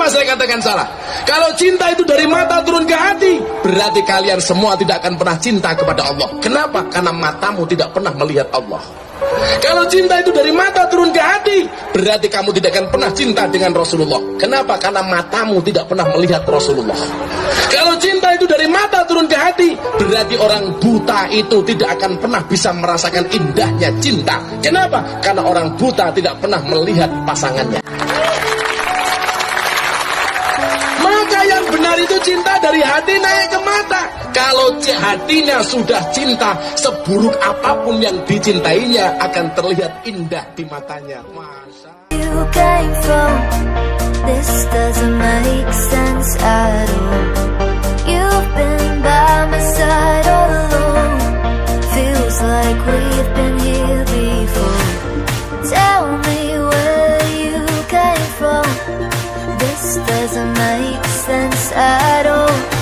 Kenapa saya katakan salah? Kalau cinta itu dari mata turun ke hati, berarti kalian semua tidak akan pernah cinta kepada Allah. Kenapa? Karena matamu tidak pernah melihat Allah. Kalau cinta itu dari mata turun ke hati, berarti kamu tidak akan pernah cinta dengan Rasulullah. Kenapa? Karena matamu tidak pernah melihat Rasulullah. Kalau cinta itu dari mata turun ke hati, berarti orang buta itu tidak akan pernah bisa merasakan indahnya cinta. Kenapa? Karena orang buta tidak pernah melihat pasangannya. Maka yang benar itu cinta dari hati naik ke mata. Kalau hatinya sudah cinta, seburuk apapun yang dicintainya akan terlihat indah di matanya. Masa You came from, this doesn't make sense at all. You've been by my side all along. Feels like we've been here before. Tell me where you came from. This doesn't make sense at all.